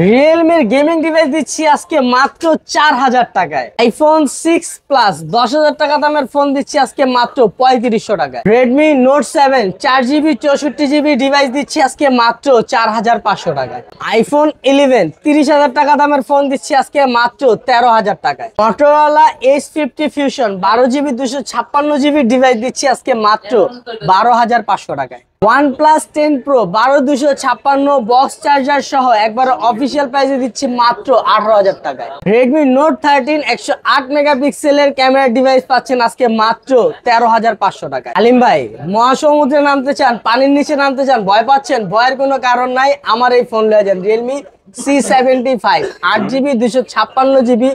রিয়েলমির gaming device দিচ্ছি আজকে মাত্র 4000 টাকায়। আইফোন 6 প্লাস 10000 টাকা দামের ফোন দিচ্ছি আজকে মাত্র 3500 টাকায়। Redmi note 7 4GB 64GB device দিচ্ছি আজকে মাত্র 4500 টাকায়। আইফোন 11 30000 টাকা দামের ফোন দিচ্ছি আজকে মাত্র 13000 টাকায়। Motorola H50 fusion 12GB 256GB device দিচ্ছি আজকে মাত্র 12500 টাকায়। OnePlus 10 Pro 12256 বক্স চার্জার সহ একবার অফিসিয়াল প্রাইসে দিচ্ছি মাত্র 18000 টাকায়। Redmi Note 13 108 মেগাপিক্সেলের ক্যামেরা ডিভাইস পাচ্ছেন আজকে মাত্র 13500 টাকায়। আলিম ভাই, মহাসমুদ্রে নামতে চান, পানির নিচে নামতে চান, ভয় পাচ্ছেন? ভয়ের কোনো কারণ নাই, আমার এই ফোন লয়ে যান। Realme C75 8GB 256GB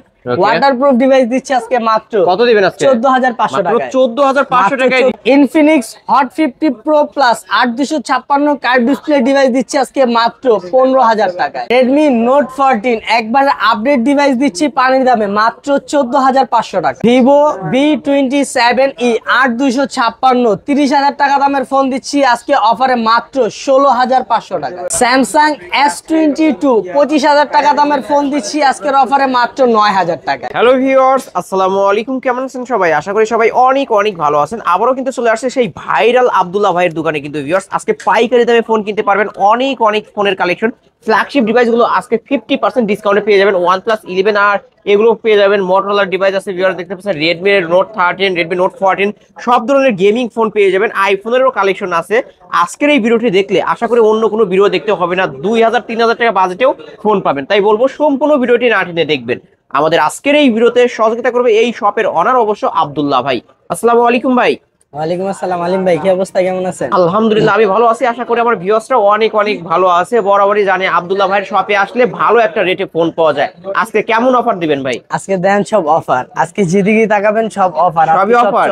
waterproof device দিচ্ছে আজকে মাত্র কত দিবেন আজকে? 14500 টাকা। 14500 টাকায় Infinix hot 50 pro plus 8256 curve display device দিচ্ছে আজকে মাত্র 15000 টাকায়। রেডমি নোট 14 একবার আপডেট ডিভাইস দিচ্ছি পানির দামে মাত্র 14500 টাকা। ভিভো V27e 8256 30000 টাকা দামের ফোন দিচ্ছি আজকে অফারে মাত্র 16500 টাকা। স্যামসাং S22 25000 টাকা দামের ফোন দিচ্ছি আজকের অফারে মাত্র 9000 টাকা। হ্যালো ভিউয়ার্স, আসসালামু আলাইকুম। কেমন আছেন সবাই? আশা করি সবাই অনেক অনেক ভালো আছেন। আবারও কিন্তু চলে আসছে সেই ভাইরাল আব্দুল্লাহ ভাইয়ের দোকানে। কিন্তু ভিউয়ার্স, আজকে পাইকারি দামে ফোন কিনতে পারবেন। অনেক অনেক ফোনের কালেকশন, ফ্ল্যাগশিপ ডিভাইসগুলো আজকে 50% ডিসকাউন্টে পেয়ে যাবেন। OnePlus 11 আর এগুলো পেয়ে যাবেন। মোটরোলার ডিভাইস আছে ভিউয়ার্স, দেখতে পাচ্ছেন Redmi Note 13, Redmi Note 14 সব ধরনের গেমিং ফোন পেয়ে যাবেন। আইফোনেরও কালেকশন আছে। আজকের এই ভিডিওটি দেখলে আশা করি অন্য কোনো ভিডিও দেখতে হবে না, 2000-3000 টাকা বাজেটেও ফোন পাবেন। তাই বলবো সম্পূর্ণ ভিডিওটি না টেনে দেখবেন। আমাদের আজকের এই ভিডিওতে সহযোগিতা করবে এই শপের অনার অবশ্য আব্দুল্লাহ ভাই। আসসালামু আলাইকুম ভাই। ওয়ালাইকুম আসসালাম। আলিম ভাই, কি অবস্থা, কেমন আছেন? আলহামদুলিল্লাহ, আমি ভালো আছি। আশা করি আমার ভিউয়ার্সরা অনেক অনেক ভালো আছে। বরাবরই জানে আব্দুল্লাহ ভাইয়ের শপে আসলে ভালো একটা রেটে ফোন পাওয়া যায়। আজকে কেমন অফার দিবেন ভাই? আজকে দেন সব অফার, আজকে যেদিকে তাকাবেন সব অফার। সবই অফার।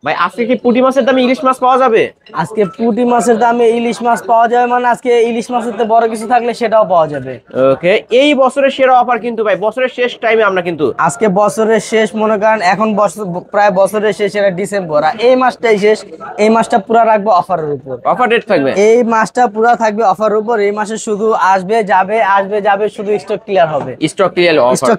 ভাই আজকে কি পুঁটি মাছের দামে ইলিশ মাছ পাওয়া যাবে? আজকে পুঁটি মাছের দামে ইলিশ মাছ পাওয়া যাবে, মানে আজকে ইলিশ মাছের তো বড় কিছু থাকলে সেটাও পাওয়া যাবে। ওকে, এই বছরের সেরা অফার কিন্তু ভাই, বছরের শেষ টাইমে আমরা কিন্তু আজকে বছরের শেষ, মনে করেন এখন প্রায় বছরের শেষ, এটা ডিসেম্বর, আর এই মাসটাই শেষ। এই মাসটা পুরো রাখবো অফারের উপর। অফার রেট থাকবে এই মাসটা পুরো থাকবে অফারের উপর। এই মাসে শুধু আসবে যাবে, আসবে যাবে, শুধু স্টক ক্লিয়ার হবে। স্টক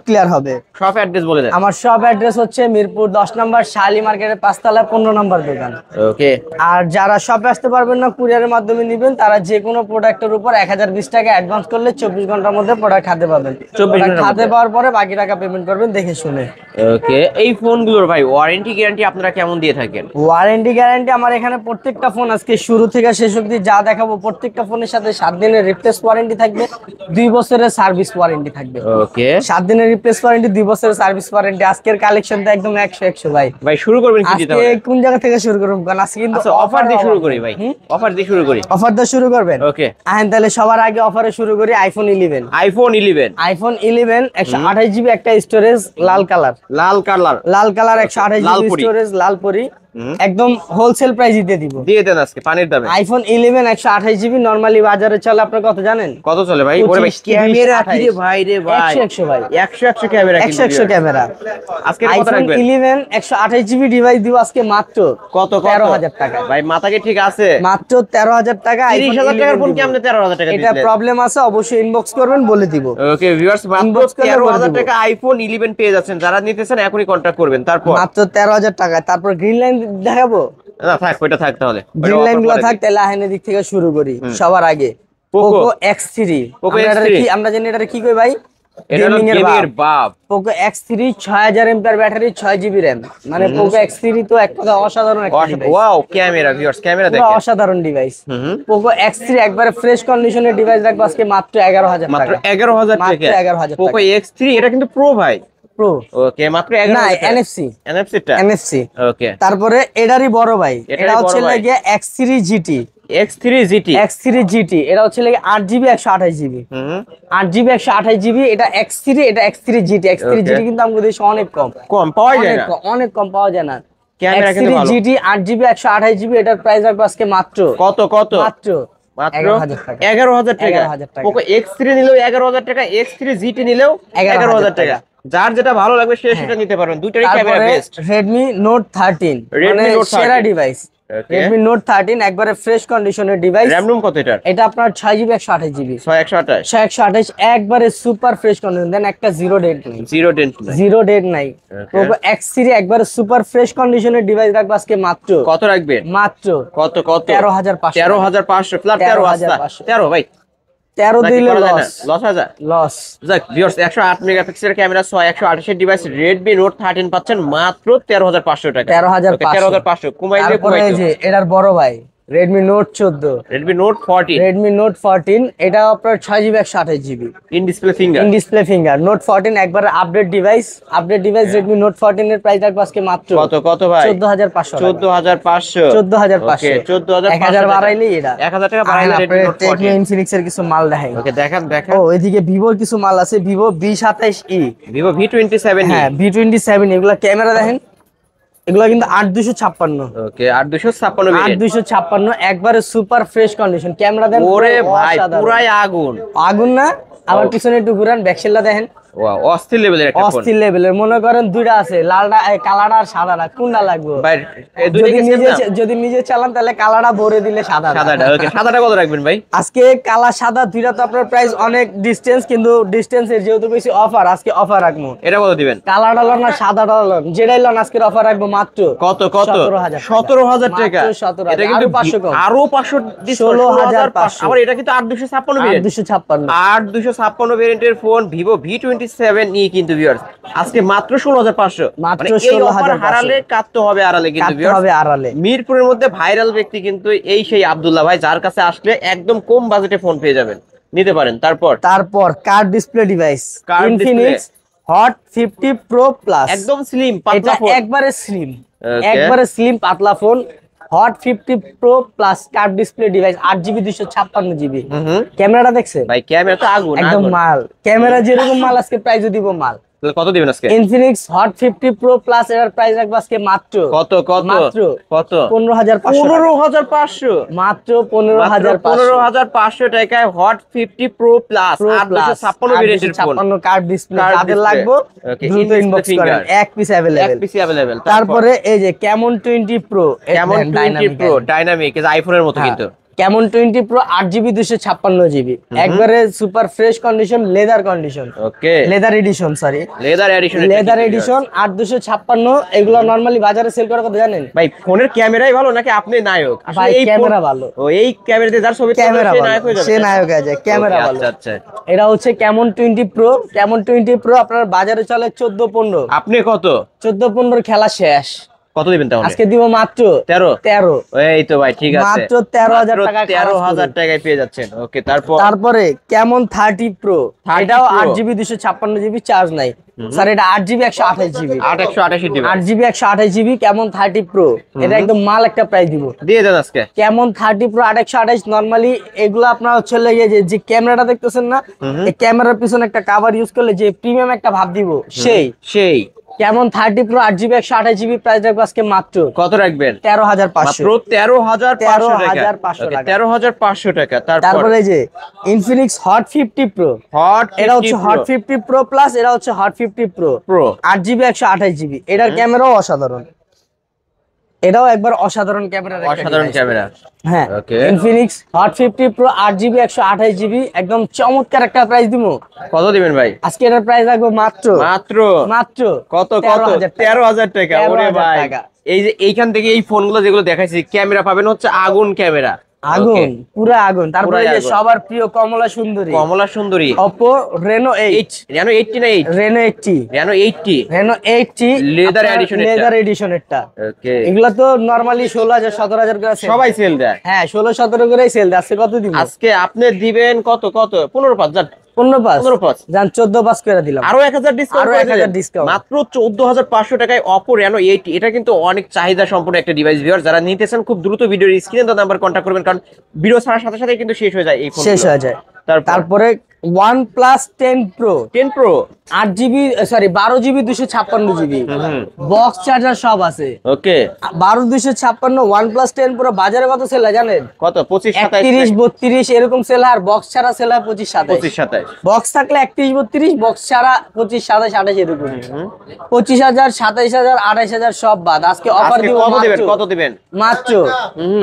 ক্লিয়ার হবে। শপ অ্যাড্রেস বলে দেন। আমার শপ অ্যাড্রেস হচ্ছে মিরপুর 10 নম্বর শালি মার্কেটের 5 তলায় 15 নম্বর দোকান। ওকে, আর যারা শপে আসতে পারবেন না, কুরিয়ারের মাধ্যমে নেবেন, তারা যে কোনো প্রোডাক্টের উপর 1020 টাকা অ্যাডভান্স করলে 24 ঘন্টার মধ্যে প্রোডাক্ট হাতে পাবেন। 24 ঘন্টার হাতে পাওয়ার পরে বাকি টাকা পেমেন্ট করবেন দেখে শুনে। ওকে, এই ফোনগুলোর ভাই ওয়ারেন্টি গ্যারান্টি আপনারা কেমন দিয়ে থাকেন? ওয়ারেন্টি গ্যারান্টি আমার এখানে প্রত্যেকটা ফোন আজকে শুরু থেকে শেষ অবধি যা দেখাবো প্রত্যেকটা ফোনের সাথে 7 দিনের রিপ্লেস ওয়ারেন্টি থাকবে, 2 বছরের সার্ভিস ওয়ারেন্টি থাকবে। ওকে, 7 দিনের রিপ্লেস ওয়ারেন্টি, 2 বছরের সার্ভিস ওয়ারেন্টি। আজকের কালেকশনটা একদম 100 ভাই। ভাই শুরু করবেন কি দিতে হবে? আজকে কোন জায়গা থেকে শুরু করব? কারণ আজকে কিন্তু অফার দিয়ে শুরু করি ভাই। অফার দিয়ে শুরু করি। অফার দিয়ে শুরু করবেন? ওকে, তাহলে সবার আগে অফারে শুরু করি আইফোন 11। আইফোন 11 128GB একটা স্টোরেজ, লাল কালার 128GB স্টোরেজ, লাল পরি, একদম হোলসেল প্রাইস দিয়ে দেন আজকে পানির দামে। আইফোন 11 128GB নরমালি বাজারে চলে আপনারা কত জানেন? কত চলে ভাই? ওরে ভাই ক্যামেরা কি রে ভাই, রে ভাই 100 ভাই, 100 ক্যামেরা, 100 ক্যামেরা। আজকে কত আইফোন রাখবেন? 11 128GB ডিভাইস দিব আজকে মাত্র কত 13000 টাকা। ভাই মাথা কি ঠিক আছে? মাত্র 13000 টাকা। 30000 টাকার ফোন কি আপনি 13000 টাকা দিবেন? এটা প্রবলেম আছে, অবশ্যই ইনবক্স করবেন, বলে দিব। ওকে ভিউয়ার্স, মাত্র 13000 টাকা আইফোন 11 পেয়ে যাচ্ছেন। যারা নিতেছেন এখনই কন্টাক্ট করবেন। তারপর মাত্র 13000 টাকা। তারপর গ্রিন লাইন দেখাবো না, থাক ওইটা থাক। তাহলে গ্রিন লাইন গুলো থাক। তাহলে আহেনের দিক থেকে শুরু করি। সবার আগে পোকো X3। আমরা জানি এটা কি কই ভাই? গেমিং এর বাপ। Poco X3 6000 mAh battery, 6GB RAM। মানে পোকো X3 তো এক কথা অসাধারণ একটা device. Wow, camera viewers, camera দেখেন, অসাধারণ ডিভাইস। পোকো X3 একবারে ফ্রেশ কন্ডিশনের ডিভাইস রাখবো আজকে মাত্র 11000 টাকা। মাত্র 11000 টাকা। 11000 টাকা। পোকো X3 এটা কিন্তু প্রো ভাই, প্রো। ওকে, মাত্র 11000 টাকা। NFC। ওকে, তারপরে এটারই বড় ভাই, এটা হচ্ছে লাগে X3 GT। এটা হচ্ছে লাগে 8GB 128GB। 8GB 128GB। এটা X3, এটা X3 GT। X3 GT কিন্তু আমাদের দেশে অনেক কম পাওয়া যায় না, অনেক কম পাওয়া যায় না। ক্যামেরা কিন্তু ভালো। GT 8GB 128GB এটার প্রাইস রাখবো আজকে মাত্র কত মাত্র 11000 টাকা। 11000 টাকা। পোকো X3 নিলেও 11000 টাকা, X3 GT নিলেও 11000 টাকা। যার যেটা ভালো লাগবে সে সেটা নিতে পারবেন। দুইটারই ক্যামেরা বেস্ট। Redmi Note 13 মানে সেরা ডিভাইস। ওকে Redmi Note 13 একবারে ফ্রেশ কন্ডিশনের ডিভাইস। র‍্যাম রুম কত এটা? এটা আপনার 6GB 128GB। 6128 128 একবারে সুপার ফ্রেশ কন্ডিশন, দেন একটা জিরো ডেট নাই। জিরো ডেট নাই। Poco X3 একবারে সুপার ফ্রেশ কন্ডিশনের ডিভাইস রাখবো আজকে মাত্র কত রাখবেন? মাত্র কত 13500। 13500 ফ্ল্যাট 13 আস্তা 13 ভাই 13 দিলে লস হাজার লস। যাক ভিউয়ার্স 108 মেগাপিক্সেলের ক্যামেরা 128 ডিভাইস Redmi Note 13 পাচ্ছেন মাত্র 13500 টাকা। 13500 কমাইলে তারপরে এই যে এটার বড় ভাই Redmi Note 14, Redmi Note 14 Redmi Note 14 এটা আপনার 6GB 128GB in display finger. In display finger. Note 14 একবার আপডেট ডিভাইস Redmi Note 14 এর প্রাইস রাখবো আজকে মাত্র কত ভাই? 14500। 14500 14500 ওকে 14500 1000 বাড়াইলেই এটা 1000 টাকা বাড়াইলে Redmi Note 14 Tecno Infinix এর কিছু মাল দেখাই। ওকে দেখেন ও এদিকে Vivo-র কিছু মাল আছে, Vivo V27e, Vivo V27 হ্যাঁ V27 এগুলা ক্যামেরা দেখেন, এগুলা কিন্তু 8256। ওকে 8256 ভেরিয়েন্ট 8256 একবারে সুপার ফ্রেশ কন্ডিশন। ক্যামেরা দেন ওরে ভাই পুরাই আগুন আগুন না। আবার পিছনে একটু ঘুরান, ব্যাকশেলটা দেখেন, ওয়াও অস্থির লেভেলের একটা ফোন। অস্থির লেভেলের। মনে করেন দুইটা আছে, লালটা কালারটা আর সাদাটা, কোনটা লাগবে ভাই এই দুইটা যদি নিজে চালান তাহলে কালারটা ভরে দিলে সাদাটা। ওকে সাদাটা কত রাখবেন ভাই? আজকে কালা সাদা দুইটা তো আপনার প্রাইস অনেক ডিসটেন্স, কিন্তু ডিসটেন্সের যেহেতু বেশি অফার, আজকে অফার রাখবো। এটা কত দিবেন? কালারটা লন না সাদাটা লন, যেটাই লন আজকে অফার রাখবো মাত্র কত 17000 টাকা। এটা কিন্তু 500 কম, আরো 500 16500। আবার এটা কিন্তু 8256 ভেরিয়েন্ট 8256 ভেরিয়েন্টের ফোন Vivo V27e কিন্তু ভিউয়ার্স আজকে মাত্র 16500। মাত্র মানে এই অফার হারালে কাটতে হবে আড়ালে কিন্তু ভিউয়ার্স। হবে আড়ালে। মিরপুরের মধ্যে ভাইরাল ব্যক্তি কিন্তু এই সেই আব্দুল্লাহ ভাই, যার কাছে আসলে একদম কম বাজেটে ফোন পেয়ে যাবেন, নিতে পারেন। তারপর card display device Curved Infinix Hot 50 Pro Plus, একদম স্লিম এটা পাতলা ফোন। একবারে স্লিম, Okay. একবারে স্লিম পাতলা phone. Hot 50 Pro Plus card display device 8GB 256GB। ক্যামেরাটা দেখছেন ভাই ক্যামেরা তো আগুন একদম আগুন। মাল। ক্যামেরা যেরকম মাল আজকে প্রাইসও দিব মাল। তাহলে কত দিবেন আজকে? Infinix Hot 50 Pro Plus এর প্রাইস রাখবো আজকে মাত্র কত মাত্র 15500 মাত্র 15500 টাকায় Hot 50 Pro Plus 856 ভেরিয়েন্টের ফোন। 856 কার্ড ডিসপ্লে Card যাদের display। লাগবে Okay, দ্রুত in ইনবক্স display করেন, finger। এক পিস अवेलेबल। পিসি अवेलेबल। তারপরে এই যে Camon 20 Pro, Camon 20 Pro dynamic, এই আইফোনের মতো কিন্তু। Camon 20 Pro 8GB 256GB একবারে super fresh condition, leather condition, okay leather edition, sorry leather edition. Leather edition 8256। এগুলো নরমালি বাজারে সেল করার কথা জানেন ভাই ফোনের ক্যামেরাই ভালো নাকি আপনি নায়ক? ভাই ক্যামেরা ভালো, ও এই ক্যামেরাতে যার ছবি ক্যামেরা সে ভালো, নায়ক হয়ে যাবে। সে নায়ক হয়ে যায়, ক্যামেরা ভালো। আচ্ছা আচ্ছা এটা হচ্ছে Camon 20 Pro। Camon 20 Pro আপনার বাজারে চলে 14-15। আপনি কত 14-15 খেলা শেষ। কত দিবেন তাহলে? আজকে দিব মাত্র 13। 13। এই তো ভাই ঠিক আছে, মাত্র 13000 টাকা, 13000 টাকায় পেয়ে যাচ্ছেন। ওকে তারপরে Camon 30 Pro, 30 এটাও Pro 8GB 256GB চার্জ নাই স্যার, এটা 8GB 128GB 8128 দিবেন। 8GB 128GB Camon 30 Pro, এটা একদম মাল একটা প্রাইস দিব। দিয়ে দেন আজকে Camon 30 Pro 8128। নরমালি এগুলো আপনার হচ্ছে লেগে যে ক্যামেরাটা দেখতেছেন না, এই ক্যামেরার পিছনে একটা কভার ইউজ করলে যে প্রিমিয়াম একটা ভাব দিব, সেই Camon 30 Pro 8GB 128GB price রাখবো আজকে মাত্র কত রাখবেন? 13500। মাত্র 13500 টাকা। 13500 টাকা। তারপরে এই যে Infinix Hot 50 Pro, এটা হচ্ছে Hot 50 Pro Plus, এটা হচ্ছে Hot 50 Pro 8GB 128GB। এটার ক্যামেরাও অসাধারণ, এটাও একবার অসাধারণ ক্যামেরা, অসাধারণ ক্যামেরা। হ্যাঁ ওকে Infinix Hot 50 Pro 8GB 128GB একদম চমৎকার একটা প্রাইস দিব। কত দিবেন ভাই? আজকে এটার প্রাইস রাখবো মাত্র মাত্র কত 13000 টাকা। ওরে ভাই এই যে এইখান থেকে এই ফোনগুলো যেগুলো দেখাইছি ক্যামেরা পাবেন হচ্ছে আগুন ক্যামেরা, আগুন পুরা আগুন। তারপরে যে সবার প্রিয় কমলা সুন্দরী Oppo Reno 8, Reno 80 না 8 Reno 80 Reno 80 লেদার এডিশনেরটা। ওকে এগুলা তো নরমালি 16000 17000 করে সেল, সবাই সেল দেয়। হ্যাঁ 16-17 করেই সেল দেয়। আজকে কত দিব? আজকে আপনি দিবেন কত 15,500 যান 15,500 যান 14,500 করে দিলাম, আরো 1000 ডিসকাউন্ট, আরো 1000 ডিসকাউন্ট মাত্র 14500 টাকায় Oppo Reno 80। এটা কিন্তু অনেক চাহিদা সম্পন্ন একটা ডিভাইস। ভিউয়ার যারা নিতেছেন খুব দ্রুত ভিডিওর স্ক্রিনে দেওয়া নাম্বার কন্টাক্ট করবেন, কারণ ভিডিও ছাড়ার সাথে সাথে কিন্তু শেষ হয়ে যায় এই ফোন, শেষ হয়ে যায়। তারপরে OnePlus 10 Pro 10 Pro 8GB sorry 12GB 256GB box charger সব আছে। ওকে 12 256 OnePlus 10 Pro বাজারে কত সেল হয় জানেন? কত 25 31 27 32 এরকম সেল হয়, আর বক্স ছাড়া সেল হয় 25 27। 25 27 বক্স থাকলে 31 32, বক্স ছাড়া 25 27 28 এরকম। 25000 27000 28000 সব বাদ। আজকে অফার দিব কত দিবেন? মাত্র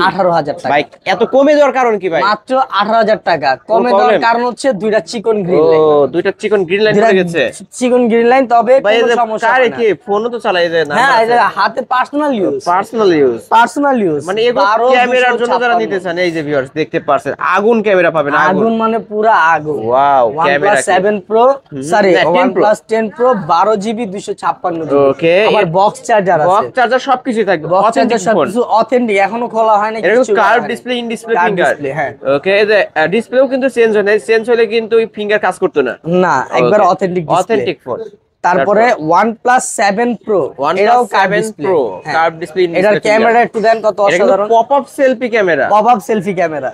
18000 টাকা। ভাই এত কমে দেওয়ার কারণ কি ভাই? মাত্র 18000 টাকা কমে দেওয়ার কারণ হচ্ছে দুইটা চিকন গ্রিন লাইন। ও দুইটা চিকন গ্রিন লাইন হয়ে গেছে। চিকন গ্রিন লাইন, তবে ভাই কোনো এই সমস্যা কারে না। কি ফোনও তো চালাই যায় না? হ্যাঁ, এটা হাতে পার্সোনাল ইউজ। মানে এগুলো ক্যামেরার জন্য যারা নিতে চান, এই যে ভিউয়ার্স দেখতে পারছেন আগুন ক্যামেরা পাবেন। আগুন মানে পুরা আগুন। Wow camera OnePlus 7 Pro sorry OnePlus 10 Pro 12GB 256GB। ওকে আবার বক্স চার্জার আছে, বক্স চার্জার সবকিছুই থাকবে। বক্স অথেন্টিক চার্জার ফোন, সবকিছু অথেন্টিক, এখনো খোলা হয় না এরকম কিছু। Curve display, in display Curved finger. display, হ্যাঁ। ওকে এই যে ডিসপ্লেও কিন্তু চেঞ্জ হয় না, চেঞ্জ হলে কিন্তু ফিঙ্গার কাজ করতো না। না, একবার অথেন্টিক ডিসপ্লে। Authentic phone. তারপরে OnePlus 7 Pro এটাও কার্ভ ডিসপ্লে। কার্ভ ডিসপ্লে, এটার ক্যামেরা একটু দেন কত অসাধারণ। Pop up selfie camera, pop up selfie camera.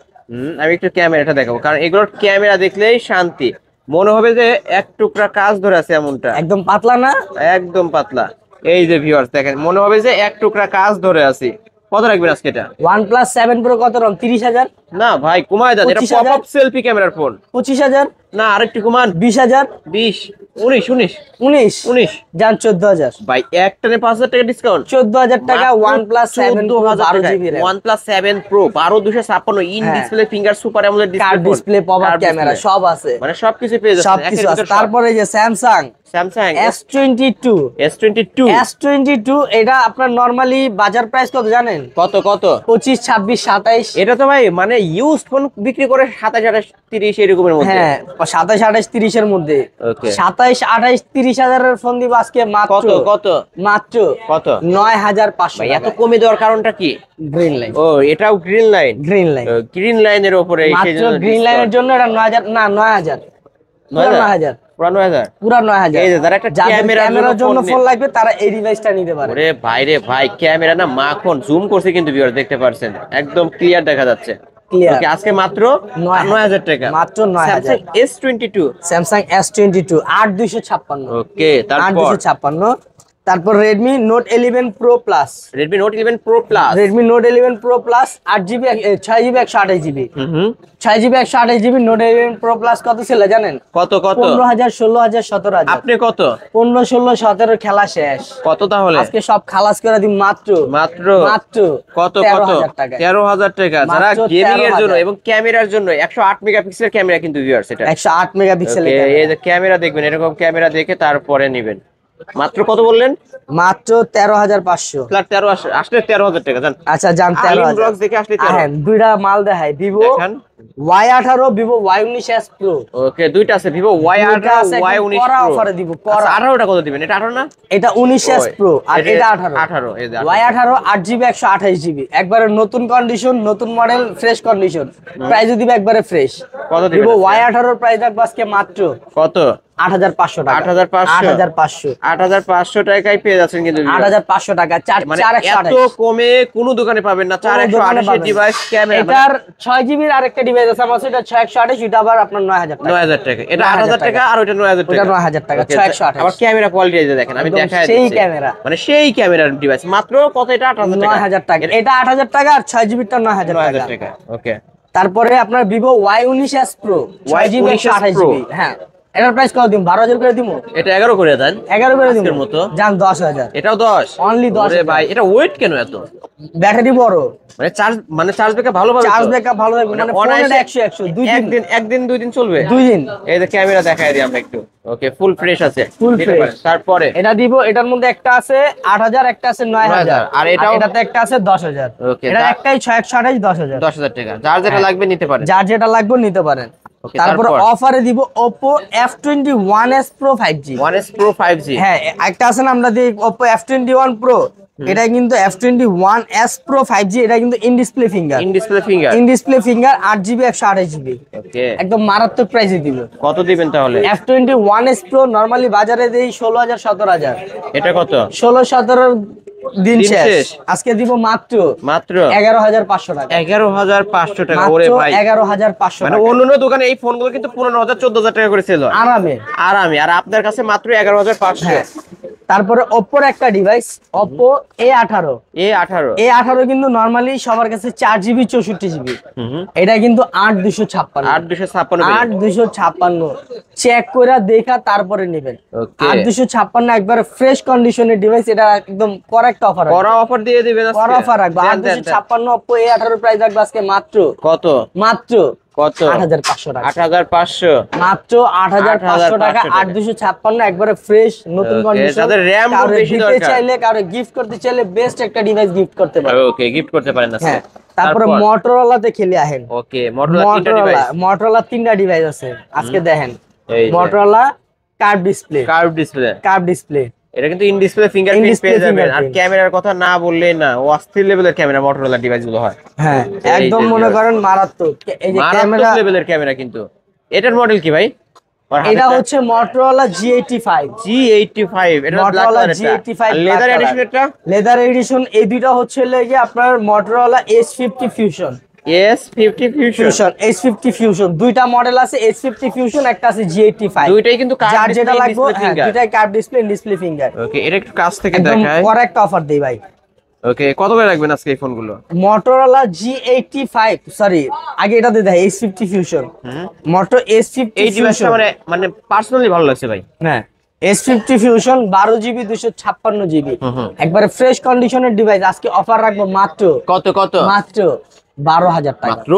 আমি একটু ক্যামেরাটা দেখাবো, কারণ এগুলোর ক্যামেরা দেখলেই শান্তি, মনে হবে যে এক টুকরা কাজ ধরে আছে এমনটা। একদম পাতলা না, একদম পাতলা। এই যে ভিউয়ার্স দেখেন, মনে হবে যে এক টুকরা কাজ ধরে আছে। কত রাখবেন আজকে এটা? OnePlus 7 Pro কত রকম? 30000। না ভাই কমায় দেন, এটা 25,000 পপ আপ সেলফি ক্যামেরার ফোন। 25000। না আরেকটু কমান, 20000। 20 19 19 যান 14000। ভাই একটানে 5000 টাকা ডিসকাউন্ট। 14000 টাকা OnePlus 7 Pro 12GB RAM। OnePlus 7 Pro 12256 in display finger super AMOLED curve display, display, pop up camera সব আছে, মানে সবকিছু পেয়ে যাচ্ছেন। সবকিছু আছে। তারপরে যে Samsung S22 S22 এটা আপনার নরমালি বাজার প্রাইস কত জানেন? কত 25 26 27। এটা তো ভাই মানে ইউজ ফোন বিক্রি করে 27 28 30 এরকমের মধ্যে। হ্যাঁ 27 28 30 এর মধ্যে। ওকে 27 28 30 হাজারের ফোন দিব আজকে মাত্র মাত্র 9500 ভাই এত কমে দেওয়ার কারণটা কি? Green line. ও এটাও গ্রিন লাইন। গ্রিন লাইনের উপরে মাত্র গ্রিন লাইনের জন্য এটা 9000 না 9000 9000 পুরা 9000 পুরা 9000। এই যে যারা একটা ক্যামেরার জন্য ফোন লাগবে তারা এই ডিভাইসটা নিতে পারে। ওরে ভাই রে ভাই, ক্যামেরা না মাখন, জুম করছে কিন্তু ভিউয়ার দেখতে পারছেন, একদম ক্লিয়ার দেখা যাচ্ছে। ওকে আজকে মাত্র 9000 টাকা, মাত্র 9000। S22 Samsung S22 8256। ওকে তারপর 8256। তারপর Redmi Note 11 Pro Plus Redmi Note 11 Pro Plus 8GB 6GB 128GB 6GB 128GB Note 11 Pro Plus কত ছিল জানেন? কত 15000 16000 17000। আপনি কত? 15 16 17 খেলা শেষ। কত তাহলে আজকে সব খালাস করে দিই মাত্র কত 13000 টাকা। 13000 টাকা। যারা গেমিং এর জন্য এবং ক্যামেরার জন্য 108 মেগাপিক্সেলের ক্যামেরা কিন্তু ভিউয়ার্স, এটা 108 মেগাপিক্সেলের এই যে ক্যামেরা দেখবেন, এরকম ক্যামেরা দেখে তারপরে নেবেন। মাত্র কত বললেন? মাত্র 13500। ফ্ল্যাট 13 আসলে 13000 টাকা জান। আচ্ছা জান 13000 ব্লগস দেখে আসলে 13। হ্যাঁ দুইটা মাল দেখাই, Vivo Y18 Vivo Y19s Pro। ওকে দুইটা আছে, Vivo Y18 Y19 করা Pro অফারে দিব। 18টা কত দিবেন? এটা 18 না? এটা 19s Pro আর এটা 18 এই যে Y18 8GB 128GB একবারে নতুন কন্ডিশন, নতুন মডেল, ফ্রেশ কন্ডিশন। প্রাইস দিব একবারে ফ্রেশ। কত দিবেন? Vivo Y18 এর প্রাইস রাখবো আজকে মাত্র কত? 8500 টাকা। 8500 টাকায় পেয়ে যাচ্ছেন কিন্তু 8500 টাকা। 4128 এত কমে কোন দোকানে পাবেন না। 4128 ডিভাইস ক্যামেরা। এটার 6GB এর আরেকটা ডিভাইস আছে আমার, এটা 6128, এটা আবার আপনার 9000 টাকা। 9000 টাকা। এটা 8000 টাকা আর ওটা 9000 টাকা। ওটা 9000 টাকা 6128। আবার ক্যামেরা কোয়ালিটি এই যে দেখেন, আমি দেখাই দিচ্ছি। সেই ক্যামেরা, মানে সেই ক্যামেরার ডিভাইস মাত্র কত? এটা 8000 টাকা। 9000 টাকা। এটা 8000 টাকা আর 6GB টা 9000 টাকা। ওকে তারপরে আপনার Vivo Y19s Pro 6GB 128GB। হ্যাঁ এটার প্রাইস কত দিম? 12000 করে দিমু। এটা 11 করে দেন। 11 করে দিমু আজকের মতো জান 10000। এটাও 10 অনলি 10। আরে ভাই এটা ওয়েট কেন এত? ব্যাটারি বড়, মানে চার্জ ব্যাকআপ ভালো পাবে। চার্জ ব্যাকআপ ভালো থাকবে, মানে ফোনে 100 একদিন দুই দিন চলবে। 2 দিন। এই যে ক্যামেরা দেখাই দিই আমরা একটু। ওকে ফুল ফ্রেশ আছে, ফুল ফ্রেশ। তারপরে এটা দিব, এটার মধ্যে একটা আছে 8000, একটা আছে 9000 আর এটাতে একটা আছে 10000। ওকে এটা একটাই 6128 10000। 10000 টাকা। যার যেটা লাগবে নিতে পারেন, যার যেটা লাগবে নিতে পারেন। তারপর অফারে দিব Oppo F21s Pro 5G। 1s Pro 5G। হ্যাঁ একটা আছে না আমরা দিই Oppo F21 Pro, এটা কিন্তু F21s Pro 5G, এটা কিন্তু in display finger. In display finger 8GB 128GB। ওকে একদম মারাত্মক প্রাইসে দিব। কত দিবেন তাহলে? F21s Pro নরমালি বাজারে দেই 16000 17000। এটা কত? 16 17 দিন দিন শেষ। শেষ। আজকে দিব মাত্র মাত্র 11,500 টাকা। 11,500 টাকা। মাত্র ওরে ভাই 11,500 মানে টাকা অন্য দোকানে এই ফোনগুলো কিন্তু 15,000 14,000 টাকা করে সেল হয় আরামে। আরামে, আর আপনার কাছে মাত্র 11,500। হ্যাঁ, তারপরে ওপ্পোর একটা device, Oppo A18। A18। A18 কিন্তু নরমালি সবার কাছে 4GB 64GB, এটা কিন্তু 8,256। 8,256 পেলেন। 8,256 চেক করে দেখা তারপরে নেবেন। ওকে 8,256 একবারে ফ্রেশ কন্ডিশনের ডিভাইস, এটা একদম করেক্ট অফার। করা অফার দিয়ে দিবেন আজকে। করা অফার রাখবো। 8,256 ওপ্পো A18 প্রাইস রাখবো আজকে মাত্র কত? মাত্র কত? 8,500 টাকা। 8,500 মাত্র 8,500 টাকা। 8,256 একবারে ফ্রেশ নতুন কন্ডিশন। যাদের RAM কারো বেশি দিতে দরকার, চাইলে, কারো গিফট করতে চাইলে বেস্ট একটা ডিভাইস গিফট করতে পারেন। ওকে গিফট করতে পারেন আজকে। হ্যাঁ, তারপরে মোটরোলাতে খেলে আহেন। ওকে মোটরোলা মোটরোলা তিনটা ডিভাইস আছে আজকে দেখেন। এই যে Motorola curve display, curve display, এটা কিন্তু ইন ডিসপ্লে ফিঙ্গারপ্রিন্ট পেয়ে যাবেন। আর ক্যামেরার কথা না বললেই না, ও অস্থির লেভেলের ক্যামেরা মোটরোলা ডিভাইস গুলো হয়। হ্যাঁ, একদম মনে করেন মারাত্মক। এই যে ক্যামেরা লেভেলের ক্যামেরা কিন্তু। এটার মডেল কি ভাই? এটা হচ্ছে মোটরোলা G85। G85 এটা black colour, G85 leather addition. এটা লেদার এডিশন। এই দুটো হচ্ছে লাগে আপনার Motorola S50 fusion. S50 fusion, S50 fusion দুইটা মডেল আছে, S50 ফিউশন একটা আছে G85। দুইটাই কিন্তু যার যেটা লাগবে, হ্যাঁ দুইটাই কার্ভ ডিসপ্লে, ডিসপ্লে ফিঙ্গার। ওকে এটা একটু কাছ থেকে একদম দেখাই। কারেক্ট অফার দেই ভাই। ওকে কত করে রাখবেন আজকে এই ফোনগুলো? মোটরোলা G85, সরি আগে এটাতে দেয় S50 ফিউশন। মোটো S50 এই ডিভাইসটা ফিউশন মানে পার্সোনালি ভালো লাগছে ভাই। হ্যাঁ, S50 ফিউশন 12GB 256GB একবারে ফ্রেশ কন্ডিশনের ডিভাইস। আজকে অফার রাখবো মাত্র কত কত? মাত্র 12,000 টাকা। মাত্র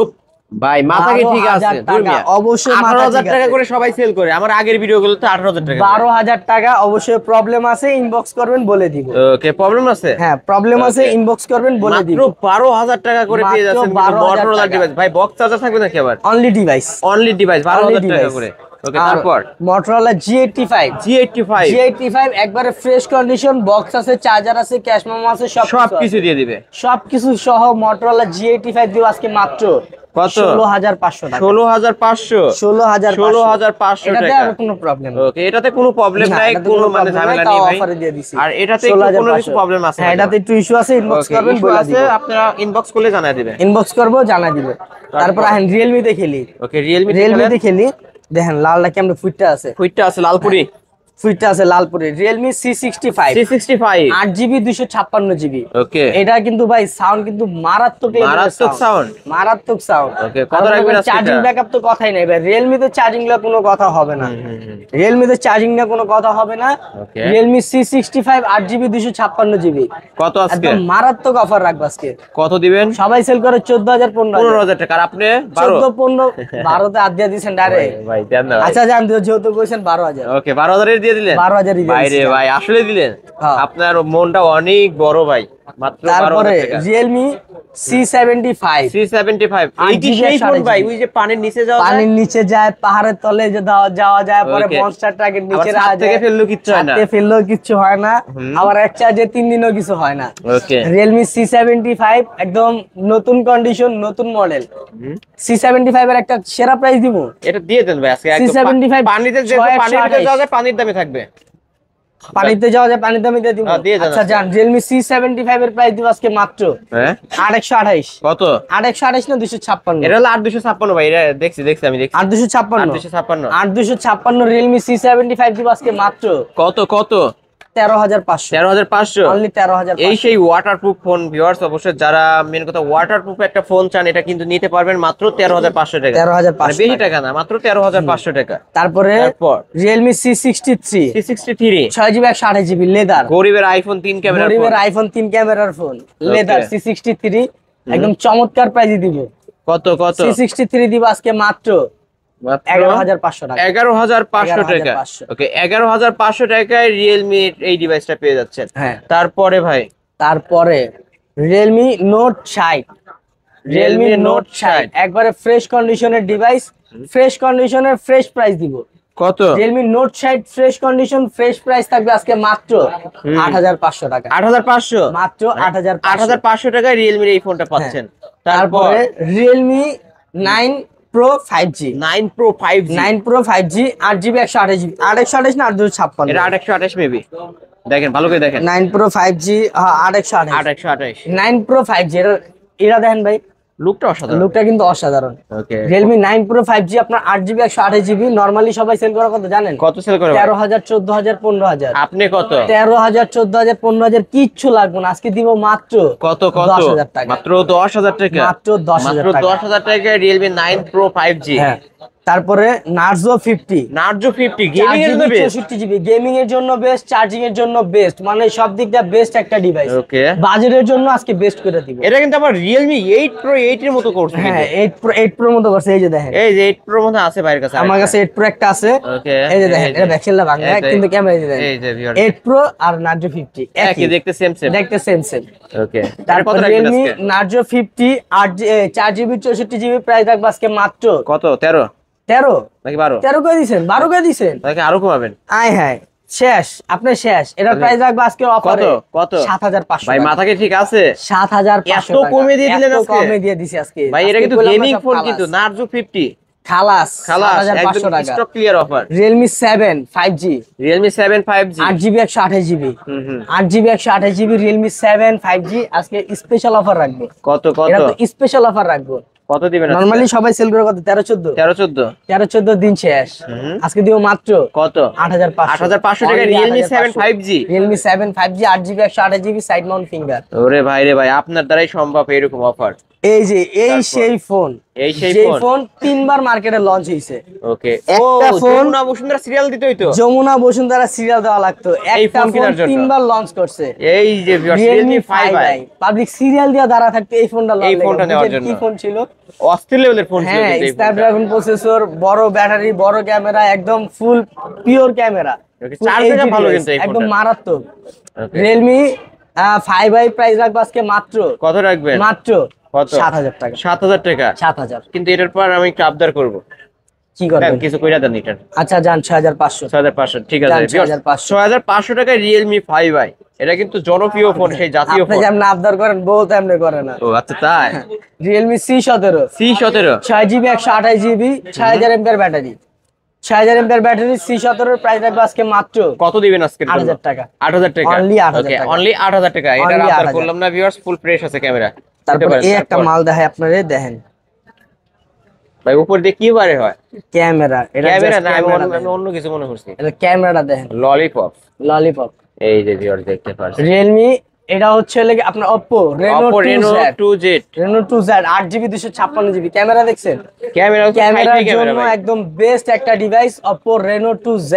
ভাই মাথা কি ঠিক আছে? 12,000 টাকা অবশ্যই। 18,000 টাকা করে সবাই সেল করে, আমার আগের ভিডিওগুলো তো 18,000 টাকা। 12,000 টাকা অবশ্যই। প্রবলেম আছে ইনবক্স করবেন বলে দিব। ওকে প্রবলেম আছে? হ্যাঁ প্রবলেম আছে ইনবক্স করবেন বলে দিব। মাত্র 12,000 টাকা করে পেয়ে যাচ্ছেন মোটরোলা ডিভাইস। ভাই বক্স চার্জার থাকবে নাকি আবার? অনলি ডিভাইস, অনলি ডিভাইস 12,000 টাকা করে। ওকে তারপর মোটরোলা G85 একবারে ফ্রেশ কন্ডিশন, বক্স আছে, চার্জার আছে, ক্যাশ মেমো আছে, সবকিছু দিয়ে দিবে। সবকিছু সহ মোটরোলা G85 দিব আজকে মাত্র কত? 16,500 টাকা। 16,500 16,500 এটাতে টাকা। আর কোনো প্রবলেম নেই। ওকে এটাতে কোনো প্রবলেম নাই, কোনো মানে ঝামেলা নেই ভাই। অফারে দিয়ে দিছি। আর এটাতে কোনো কিছু প্রবলেম আছে? হ্যাঁ এটাতে একটু ইস্যু আছে, ইনবক্স করবেন ইস্যু বলে আছে, দিব। আপনারা ইনবক্স করলে জানাই দিবেন। ইনবক্স করব জানাই দিব। তারপর আহেন Realme তে খেলি। ওকে রিয়েলমি তে খেলি। দেখেন লালটা কেমন ফুটটা আছে। ফুইটটা আছে লালপুরি, ফুটটা আছে লালপুরি। Realme C65 C65 8GB 256GB। ওকে এটা কিন্তু ভাই সাউন্ড কিন্তু মারাত্মক সাউন্ড। মারাত্মক সাউন্ড। ওকে কত রাখবেন আজকে? চার্জিং ব্যাকআপ তো কথাই নাই ভাই। Realme তে চার্জিং লা কোনো কথা হবে না। Realme তে চার্জিং না কোনো কথা হবে না। ওকে Realme C65 8GB 256GB কত আজকে? একদম মারাত্মক অফার রাখবো আজকে। কত দিবেন? সবাই সেল করে 14,000 15,000 টাকা। আর আপনি 14 15 12 তে আদ দিয়ে দিবেন ডাইরেক্ট। ভাই দেন না ভাই। আচ্ছা জান দিও, যেহেতু কইছেন 12,000। ওকে 12,000 এর দিয়ে দিলেন। 12,000 ই ভাই রে ভাই আসলে দিলেন। হ্যাঁ। আপনার মনটা অনেক বড় ভাই। মাত্র তারপরে 12,000 টাকা। Realme C75 C75 এই কি 8GB সেই ফোন 8GB ভাই? ওই যে পানির নিচে যাওয়া যায়, পানির নিচে যায়, পাহাড়ের তলে যে যাওয়া যায়, পরে মনস্টার ট্রাকের নিচে আবার ছাদ থেকে ফেললেও কিচ্ছু হয় না। ছাদে ফেললেও কিচ্ছু হয় না। আবার এক চার্জে 3 দিনও কিছু হয় না। ওকে Realme C75 একদম নতুন কন্ডিশন, নতুন মডেল। C75 এর একটা সেরা প্রাইস দিব। এটা দিয়ে দেন ভাই আজকে একদম। C75 পানিতে যে পানির ভিতরে যাওয়া যায়, পানির দামে থাকবে। পানিতে যাওয়া যায়, পানির দামে দিয়ে দিব। দিয়ে দেন আচ্ছা জান Realme C75 এর প্রাইস দিব আজকে মাত্র হ্যাঁ 828। কত? 828 না 256? এটা হলো 8,256 ভাই। এটা দেখছি আমি দেখছি 856 8,256 856 Realme C75 দিব আজকে মাত্র কত কত? 13,500 13,500 অনলি 13,500। এই সেই ওয়াটারপ্রুফ ফোন ভিউয়ার্স। অবশ্যই যারা মেন কথা ওয়াটারপ্রুফ একটা ফোন চান, এটা কিন্তু নিতে পারবেন মাত্র 13,500 টাকা। 13,500 বেশি টাকা না, মাত্র 13,500 টাকা। তারপরে Realme C63 C63 6GB 128GB leather, গরিবের আইফোন 3 ক্যামেরা, গরিবের আইফোন 3 ক্যামেরার ফোন লেদার C63 একদম চমৎকার প্রাইসে দিব। কত কত? C63 দিব আজকে মাত্র 11,500 টাকা। 11,500 টাকা। ওকে 11,500 টাকায় রিয়েলমি এই ডিভাইসটা পেয়ে যাচ্ছেন। হ্যাঁ তারপরে ভাই তারপরে Realme Note 60 Realme Note 60 একবারে ফ্রেশ কন্ডিশনের ডিভাইস, ফ্রেশ কন্ডিশনের ফ্রেশ প্রাইস দিব। কত? Realme Note 60 fresh condition, fresh price থাকবে আজকে মাত্র 8,500 টাকা। 8,500 মাত্র 8,500 8,500 টাকায় রিয়েলমির এই ফোনটা পাচ্ছেন। তারপরে Realme 9 Pro 5G 9 Pro 5G 9 Pro 5G 8GB 128GB 828 না 856 এটা 828 মেবি দেখেন ভালো করে দেখেন 9 Pro 5G 828 828 9 Pro 5G এরা দেখেন ভাই লুকটা অসাধারণ লুকটা কিন্তু অসাধারণ ওকে Realme 9 Pro 5G আপনার 8GB 128GB নরমালি সবাই সেল করে কত জানেন কত সেল করে 13000 14000 15000 আপনি কত 13000 14000 15000 কিচ্ছু লাগবে না আজকে দিব মাত্র কত কত 10000 টাকা মাত্র 10000 টাকা মাত্র 10000 মাত্র টাকা 10000 টাকায় Realme 9 Pro 5G হ্যাঁ তারপরে Narzo 50 Narzo 50 গেমিং এর জন্য বেস্ট 64GB গেমিং এর জন্য বেস্ট চার্জিং এর জন্য বেস্ট মানে সব দিক দিয়ে বেস্ট একটা ডিভাইস ওকে বাজেটের জন্য আজকে বেস্ট করে দিব এটা কিন্তু আবার Realme 8 Pro 8 এর মতো করছে হ্যাঁ 8 Pro মতো করছে এই যে দেখেন এই যে 8 Pro মতো আছে বাইরের কাছে আমার কাছে 8 Pro একটা আছে ওকে এই যে দেখেন এটা ব্যাকসেলটা ভাঙা কিন্তু ক্যামেরা এই যে দেখেন এই যে ভিউয়ার 8 Pro আর Narzo 50 একই দেখতে সেম দেখতে সেম ওকে তারপর Realme Narzo 50 4GB 64GB price রাখবো আজকে মাত্র কত 13 নাকি 12 13 করে দিবেন 12 করে দিবেন নাকি আরো কমাবেন আয় হায় শেষ আপনি শেষ এটার প্রাইস রাখবো আজকে অফারে কত 7500 ভাই মাথা কি ঠিক আছে 7500 এত কমে দিয়ে দিলেন আজকে কমে দিয়ে দিছি আজকে ভাই এটা কিন্তু গেমিং ফোন কিন্তু Narzo 50 খালাস একদম 7500 টাকা stock clear offer Realme 7 5G Realme 7 5G 8GB 128GB হুম 8GB 128GB Realme 7 5G আজকে স্পেশাল অফার রাখবো কত এটা তো স্পেশাল অফার রাখবো কত দিবেন নরমালি সবাই সেল করে কত 13 14 দিন শেষ আজকে দিব মাত্র কত 8500 টাকা Realme 7 5G Realme 7 5G 8GB 128GB side Mount finger ওরে ভাই রে ভাই আপনার দ্বারাই সম্ভব এরকম অফার এই যে সেই ফোন তিনবার মার্কেটে লঞ্চ হইছে ওকে একটা ফোন যমুনা বসুন্ধরা সিরিয়াল দিতেই তো যমুনা বসুন্ধরা সিরিয়াল দেওয়া লাগতো একটা ফোন তিনবার লঞ্চ করছে এই যে Realme 5i পাবলিক সিরিয়াল দিয়া দাঁড়া থাকতে এই ফোনটা লঞ্চ এই ফোনটা নেওয়ার জন্য কি ফোন ছিল অস্থির লেভেলের ফোন ছিল হ্যাঁ স্ন্যাপড্রাগন প্রসেসর বড় ব্যাটারি বড় ক্যামেরা একদম ফুল পিওর ক্যামেরা চার্জটা ভালো কিন্তু এই একদম মারাত্মক Realme 5i প্রাইস রাখবো আজকে মাত্র কত রাখবেন মাত্র কত 7000 টাকা 7000 টাকা 7000 কিন্তু এটার পর আমি একটু আবদার করব কি করবেন কিছু কইরা দেন এটা আচ্ছা যান 6500 6500 ঠিক আছে 6500 টাকা Realme 5i এটা কিন্তু জনপ্রিয় ফোন সেই জাতীয় ফোন আপনি যেমন আবদার করেন বহুত এমনি করে না ও আচ্ছা তাই Realme C17 6GB 128GB 6000 mAh battery 6000 mAh battery C17 এর প্রাইস রাখবো আজকে মাত্র কত দিবেন আজকে 8000 টাকা 8000 টাকা অনলি 8000 ওকে টাকা অনলি 8000 টাকা এটা আবদার করলাম না ভিউয়ার্স ফুল ফ্রেশ আছে ক্যামেরা তারপর এই একটা মাল দেখাই আপনারা দেখেন ভাই উপর দিয়ে কি বারে হয় ক্যামেরা এটা ক্যামেরা না আমি অন্য কিছু মনে করছি এটা ক্যামেরাটা দেখেন ললিপপ এই যে ভিউয়ার্স দেখতে পাচ্ছেন Realme এটা হচ্ছে লাগে আপনার Oppo Reno 2Z Reno 2Z 8GB 256GB camera দেখছেন ক্যামেরার জন্য একদম বেস্ট একটা ডিভাইস Oppo Reno 2Z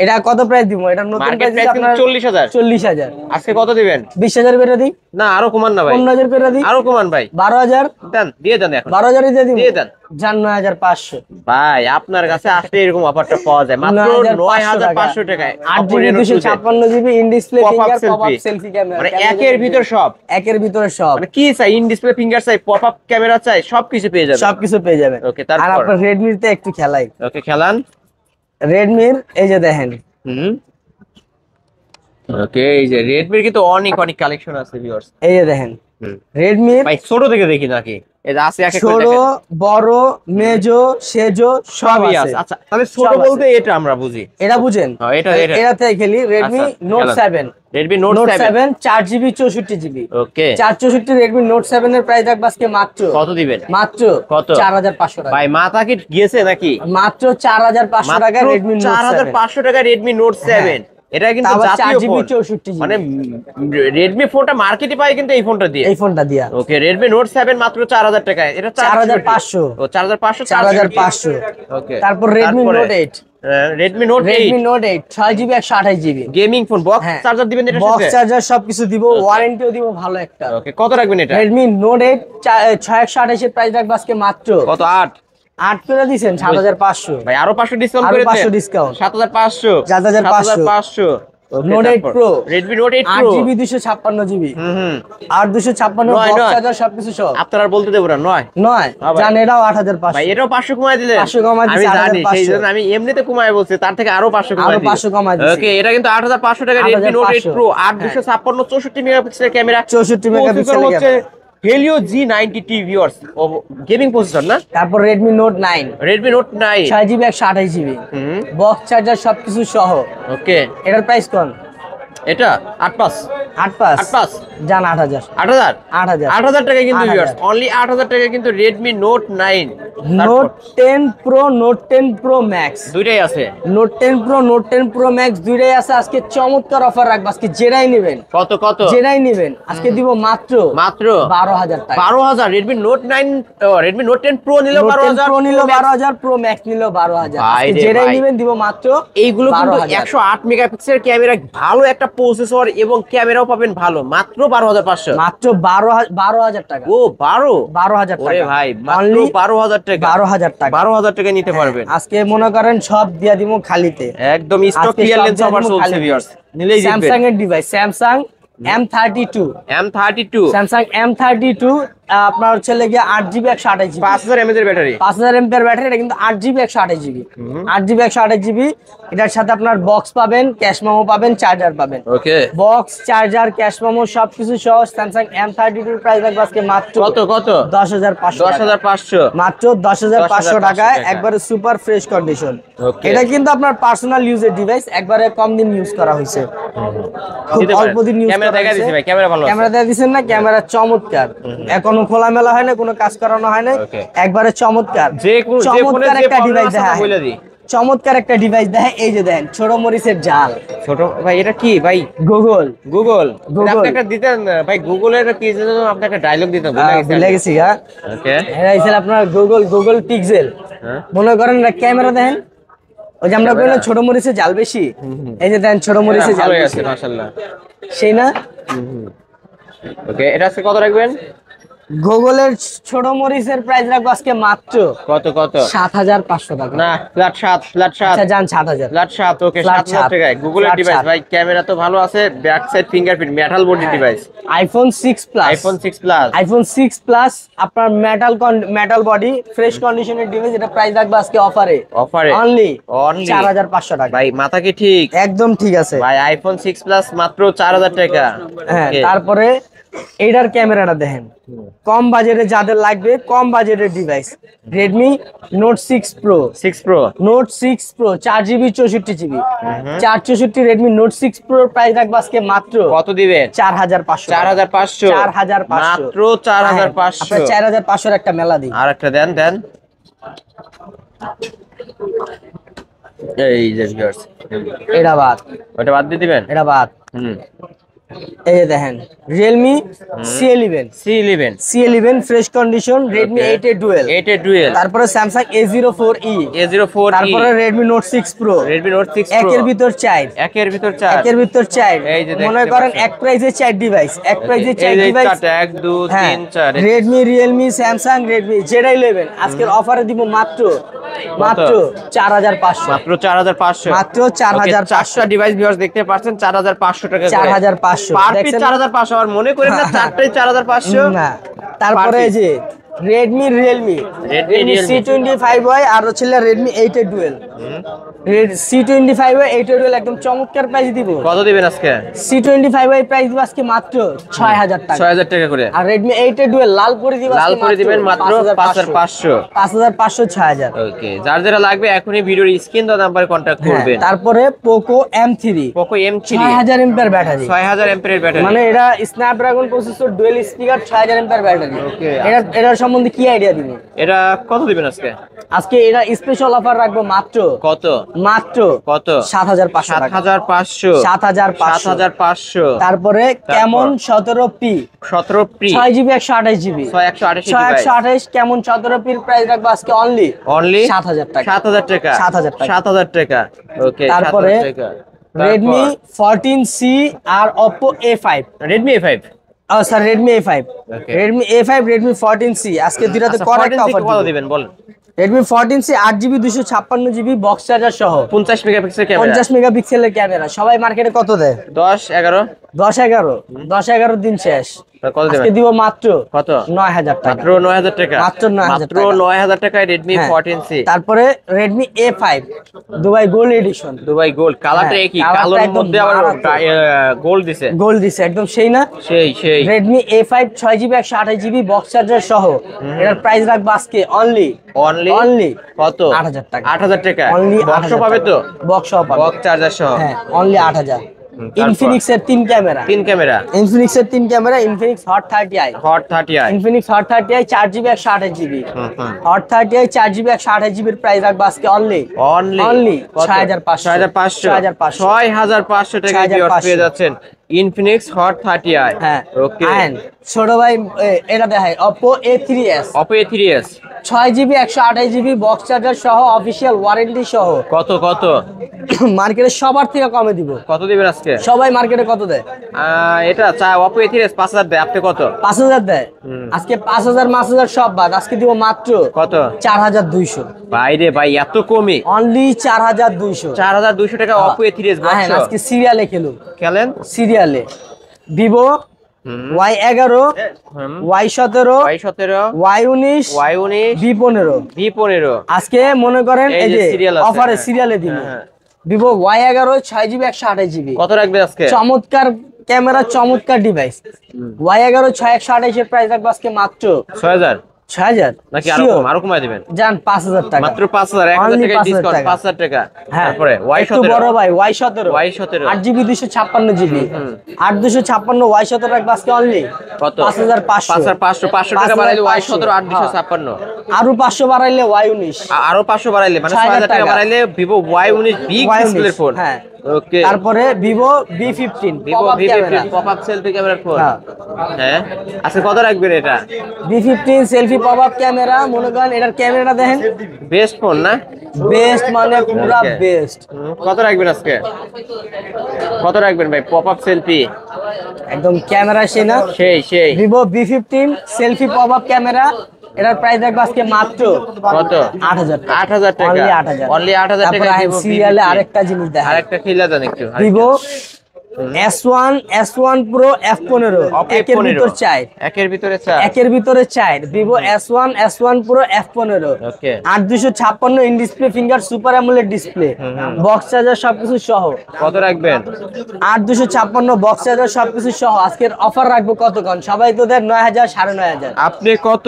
এটা কত প্রাইস দিব এটা নতুন প্রাইস আপনার 40000 আজকে কত দিবেন 20000 করে দিই না আরো কমান না ভাই 15000 করে দিই আরো কমান ভাই 12000 দেন দিয়ে দেন এখন 12000 দিয়ে দিই দিয়ে দেন জান 9500 ভাই আপনার কাছে আসলে এরকম অফারটা পাওয়া যায় মাত্র 9500 টাকায় 8GB 256GB in display finger pop up selfie camera মানে একের ভিতরে সব মানে কি চাই ইন ডিসপ্লে ফিঙ্গার চাই পপ আপ ক্যামেরা চাই সবকিছু পেয়ে যাবেন ওকে আর আপনার Redmi তে একটু খেলাই ওকে খেলান Redmi এই যে দেখেন ওকে এই যে Redmi কিন্তু অনেক কালেকশন আছে ভিউয়ার্স এই যে দেখেন Redmi ভাই ছোট থেকে দেখি নাকি এই যে আছে ছোট বড় মেজো সেজো সবই আছে আচ্ছা তাহলে ছোট বলতে এটা আমরা বুঝি এটা বুঝেন হ্যাঁ এটাতে খেলি Redmi Note 7 Redmi Note 7 4GB 64GB ওকে 464 Redmi Note 7 এর প্রাইস রাখবো আজকে মাত্র কত দিবেন মাত্র কত 4500 টাকা ভাই মাথা কি গিয়েছে নাকি মাত্র 4500 টাকা Redmi Note 7 4500 টাকা Redmi Note 7 এটা কিন্তু জাতীয় ফোন মানে Redmi ফোনটা মার্কেটে পায় কিন্তু এই ফোনটা দিয়া ওকে Redmi Note 7 মাত্র 4000 টাকা এটা 4500 ও 4500 ওকে তারপর Redmi Note 8 Redmi Note 8 6GB 128GB gaming phone box charger দিবেন এটার সাথে বক্স চার্জার সবকিছু দিব ওয়ারেন্টিও দিব ভালো একটা ওকে কত রাখবেন এটা Redmi Note 8 6128 এর প্রাইস রাখবো আজকে মাত্র কত 8 করে দিবেন 7500 ভাই আরো 500 ডিসকাউন্ট করে দেন 500 discount 7500 Note 8 Pro Redmi Note 8 Pro 8GB 256GB আর 256 বক্স চার্জার সবকিছু সব আপনারা বলতে দেব না নয় জান এটাও 8500 ভাই এটাও 500 কমায় দিলেন 500 কমায় আমি জানি সেইজন্য আমি এমনিতে কমায় বলছি তার থেকে আরো 500 কমায় দিছি ওকে এটা কিন্তু 8500 টাকা Redmi Note 8 Pro 8256 64 মেগাপিক্সেলের ক্যামেরা 64 মেগাপিক্সেলের হচ্ছে Helio G90T ভিউয়ার্স ও গেমিং প্রসেসর না? তারপর Redmi note 9 Redmi Note 9 6GB 128GB box charger সবকিছু সহ। ওকে এটার প্রাইস কোন? এটা 8 পাস 8 পাস 8 পাস জান 8000 8000 8000 8000 টাকা কিন্তু 8000 ভিউয়ার্স অনলি 8000 টাকা কিন্তু Redmi Note 9 note 10 pro note 10 pro max দুইটাই আছে। Note 10 pro note 10 pro max দুইটাই আছে। আজকে চমৎকার অফার রাখবো, আজকে যেটাই নেবেন কত কত যেটাই নেবেন আজকে দিব মাত্র মাত্র 12000 টাকা। 12000 Redmi Note 9 Redmi Note 10 Pro নিলেও নোট 10 12000 প্রো নিলো 12000 প্রো ম্যাক্স নিলো 12000 ভাই আজকে রে যেটাই ভাই। নেবেন দিব মাত্র এইগুলো কিন্তু 12000 108 মেগাপিক্সেল ক্যামেরা, ভালো একটা প্রসেসর এবং ক্যামেরাও পাবেন ভালো, মাত্র 12500 মাত্র 12000 টাকা। ও 12 12000 ওরে টাকা ভাই মাত্র অনলি 12000 টাকা 12000 টাকা 12000 টাকা নিতে পারবেন। আজকে মনে করেন সব দিয়া দিমু খালিতে। একদম স্টক আজকে ক্লিয়ারেন্স সব অফার দিয়া দিমু চলছে খালিতে। ভিউয়ার্স, নিলেই জিতবেন। স্যামসাং এর device Samsung M32 M32 Samsung M32 আপনার হচ্ছে লেগে 8GB 128GB 5000 mAh এর ব্যাটারি 5000 mAh ব্যাটারি। এটা কিন্তু 8GB 128GB 8GB 128GB। এটার সাথে আপনার বক্স পাবেন, ক্যাশ মেমো পাবেন, চার্জার পাবেন। ওকে বক্স চার্জার ক্যাশ মেমো সবকিছু সহ স্যামসাং M32 এর প্রাইস রাখবো আজকে মাত্র কত কত 10500 10500 মাত্র 10500 টাকায় টাকা। একবারে সুপার ফ্রেশ কন্ডিশন। Okay. এটা কিন্তু আপনার পার্সোনাল ইউজের ডিভাইস, একবারে কম দিন ইউজ করা হয়েছে, খুব দিতে অল্প দিন পারেন। ইউজ ক্যামেরা করা দেখা হয়েছে। দিছি ভাই, ক্যামেরা ভালো আছে। ক্যামেরা দেখা দিছেন না? ক্যামেরা চমৎকার, এখনো খোলামেলা হয় না, কোনো কাজ করানো হয় না, Okay. একবারে চমৎকার। যে ফোনে চমৎকার যে একটা প্রবলেম ডিভাইস আছে দেখা বলে দিই। চমৎকার একটা ডিভাইস দেখে। এই যে দেখেন ছোট মরিচের জাল ছোট ভাই, এটা কি ভাই? Google Google Google। আপনি একটা দিতেন ভাই, গুগলের কি যেন আপনি একটা ডায়লগ দিতেন, ভুলে গেছি ভুলে গেছি। হ্যাঁ ওকে এটা হচ্ছে আপনার গুগল পিক্সেল। হ্যাঁ মনে করেন এটা ক্যামেরা দেখেন, ওই যে আমরা বললাম ছোট মরিচের জাল বেশি, এই যে দেখেন ছোট মরিচের জাল ভালো বেশি। আছে মাশাআল্লাহ। সেই না ওকে এটা আজকে কত রাখবেন? গুগলের ছোট মরিচের প্রাইস রাখবো আজকে মাত্র কত কত 7500 টাকা। না ফ্ল্যাট 7 ফ্ল্যাট 7 আচ্ছা জান 7000 ফ্ল্যাট 7 ওকে Flat 7000 7 টাকায় গুগলের Flat ডিভাইস 7 ভাই, ক্যামেরা তো ভালো আছে, back side fingerprint metal body device, iPhone 6 plus iPhone 6 plus iPhone 6 plus আপনার মেটাল বডি ফ্রেশ কন্ডিশনের ডিভাইস। এটা প্রাইস রাখবো আজকে অফারে অফারে অনলি অনলি 4500 টাকা। ভাই মাথা কি ঠিক? একদম ঠিক আছে ভাই আইফোন 6 প্লাস মাত্র 4000 টাকা। হ্যাঁ। Okay. তারপরে এইটার ক্যামেরাটা দেখেন, কম বাজেটে যাদের লাগবে, কম বাজেটের device Redmi note 6 pro 6 pro note 6 pro 4GB 64GB 464 Redmi note 6 pro price রাখবো আজকে মাত্র কত দিবেন? 4500 4500 4500 মাত্র 4500 আপনার 4500 একটা মেলা দিই। আর একটা দেন দেন এই যে ভিউয়ার্স, এটা বাদ, ওটা বাদ দিয়ে দিবেন। এটা বাদ। হুম এই যে দেখেন Realme C11 C11 fresh condition, Redmi Okay. 8 এ ডুয়েল, 8 এর ডুয়েল, তারপরে স্যামসাং A04e, A04e, তারপরে Redmi note 6 pro Redmi Note 6 Pro একের ভিতর 4 একের ভিতর 4 একের ভিতর 4 এই যে দেখতে মনে করেন পাচ্ছেন। এক প্রাইজে 4 ডিভাইস, এক প্রাইজে 4 device. 1 2 3 4 Redmi Realme Samsung Redmi যেটাই নেবেন আজকের অফারে দিব মাত্র 4500 মাত্র 4500 মাত্র 4500 4টা ডিভাইস ভিউয়ার্স দেখতে পাচ্ছেন 4500 টাকা করে 4500 পার পিস দেখছেন? 4500 আর মনে করেন না চারটাই 4500 না। তারপরে Per এই যে রেডমি রিয়েলমি Realme। C25y আর হচ্ছে রেডমি 8 এর ডুয়েল, C25y 8 এর ডুয়েল একদম চমৎকার প্রাইস দিব। কত দিবেন আজকে? C25y প্রাইস দিব আজকে মাত্র 6000 টাকা। 6000 টাকা করে আর রেডমি 8 এর ডুয়েল লাল করে দিব লাল করে দিবেন মাত্র 5500 5500 6000। ওকে যার যেটা লাগবে এখনই ভিডিওর স্ক্রিন দাও নাম্বারে কন্টাক্ট করবেন। তারপরে Poco M3 Poco M3 6000 MPR battery, 6000 MPR battery, মানে এটা Snapdragon processor dual speaker 6000 MPR battery. Okay. এটার সম্বন্ধে কি আইডিয়া দিবেন? এটা কত দিবেন আজকে? আজকে এটা স্পেশাল অফার রাখবো মাত্র কত কত 7500 টাকা। 7500 7500 তারপরে কেমন 17p 17 প্রি 6GB 128GB 128 কেমন 17p এর প্রাইস রাখবো আজকে অনলি 7000 টাকা। 7000 টাকা 7000 টাকা। 7000 টাকা ওকে তারপরে 7000 টাকা। Redmi 14C আর Oppo A5, Redmi A5 sir Redmi A5 Okay. Redmi A5 Redmi 14C আজকে দুটাতে আচ্ছা, করেক্ট 14 অফার কত দিবেন বলেন? Redmi 14C 8GB 256GB box charger সহ 50 মেগাপিক্সেল ক্যামেরা 50 মেগাপিক্সেলের ক্যামেরা। সবাই মার্কেটে কত দেয়? 10 11 10 11 দিন শেষ। কত আজকে দিবেন? দিব মাত্র কত? 9000 টাকা। মাত্র 9000 টাকা। মাত্র 9000 মাত্র টাকা। 9000 টাকায় Redmi হ্যাঁ। 14C। তারপরে Redmi A5 Dubai gold addition. Dubai gold কালারটা হ্যাঁ, একই, কালারটা কালোর একদম মধ্যে আবার মারাত্মক। গোল্ড দিছে। গোল্ড দিছে একদম সেই না? সেই Redmi A5 6GB 128GB box charger সহ এটার প্রাইস রাখবো আজকে অনলি অনলি কত? 8000 টাকা। 8000 টাকা। অনলি বক্স পাবে তো? বক্স সহ পাবে। বক্স চার্জার সহ। হ্যাঁ অনলি 8000। তারপর? ইনফিনিক্স এর 3 ক্যামেরা। 3 ক্যামেরা। ইনফিনিক্স এর 3 camera Infinix hot 30i। Hot 30i। Infinix hot 30i 4GB 128GB। Hot 30i 4GB 128GB এর প্রাইস রাখবো আজকে অনলি অনলি 6500। 6500 টাকায় ভিউয়ার্স পেয়ে যাচ্ছেন ইনফিনিক্স হট 30i। হ্যাঁ ওকে। আহেন ছোট ভাই এটা দেখাই Oppo A3s। Oppo A3s 6GB 128GB box charger সহ অফিশিয়াল ওয়ারেন্টি সহ কত মার্কেটে সবার থেকে কমে দিব। কত দিবেন আজকে? সবাই মার্কেটে কত দেয়? এটা চাই Oppo A3s 5000 দেয়, আপনি কত? 5000 দেয়। আজকে 5000 5000 সব বাদ আজকে দিব মাত্র কত? 4200। ভাই রে ভাই, এত কমে? অনলি 4200। 4200 টাকা Oppo A3s বক্স। আজকে সিরিয়ালে খেলুন। খেলেন সিরিয়ালে Vivo Y11 Y17 Y17 Y19 Y19 V15 V15 আজকে মনে করেন এই এই যে যে সিরিয়াল আছে, অফারে হ্যাঁ। সিরিয়ালে দিব হ্যাঁ। Vivo Y11 6GB 128GB কত রাখবে আজকে? চমৎকার ক্যামেরা চমৎকার ডিভাইস Y11 6128 এর প্রাইস রাখবো আজকে মাত্র 6000 6000 নাকি আরো Sure? কম? আরো কমায় দিবেন? জান 5000 টাকা মাত্র 5000, 1000 Only টাকা 5000 ডিসকাউন্ট, টাকা। 5000 টাকা। হ্যাঁ তারপরে একটু বড় Y17 ভাই Y17 Y17 8GB 256GB 8256 Y17 রাখবো আজকে অনলি কত? 5500 500 টাকা বাড়াইলে Y17 8256। আরো 500 বাড়াইলে Y19 আরো 500 বাড়াইলে মানে 6000 6000 টাকা টাকা। বাড়াইলে Vivo Y19 বিগ Y19 ডিসপ্লের ফোন। হ্যাঁ। ওকে। তারপরে Vivo V15 Vivo pop-up V15 camera pop up selfie ক্যামেরার ফোন। হ্যাঁ। হ্যাঁ আজকে কত রাখবেন এটা? V15 সেলফি পপআপ ক্যামেরা মনে করেন এটার ক্যামেরাটা দেখেন বেস্ট ফোন না? বেস্ট মানে পুরা Okay. বেস্ট কত রাখবেন আজকে? কত রাখবেন ভাই? পপআপ সেলফি একদম ক্যামেরা সে না সেই Vivo V15 selfie pop up camera এটার প্রাইস দেখবো আজকে মাত্র কত? 8000 টাকা 8000 টাকা। Only 8000 Only 8000 তারপর টাকা আহেন Vivo সিরিয়ালে V15 আরেকটা জিনিস দেখেন আরেকটা খেলা দেন একটু। Vivo S1 Pro F15 Oppo একের F15 ভিতর চাই একের ভিতরে চার। একের ভিতরে চাই Vivo S1 Pro F15 okay. 8256 in display finger super AMOLED display box charger সবকিছু সহ কত রাখবেন? 8256 বক্স চার্জার সবকিছু সহ আজকের অফার রাখবো কত কোন সবাই তো দেন 9000 9500 আপনি কত?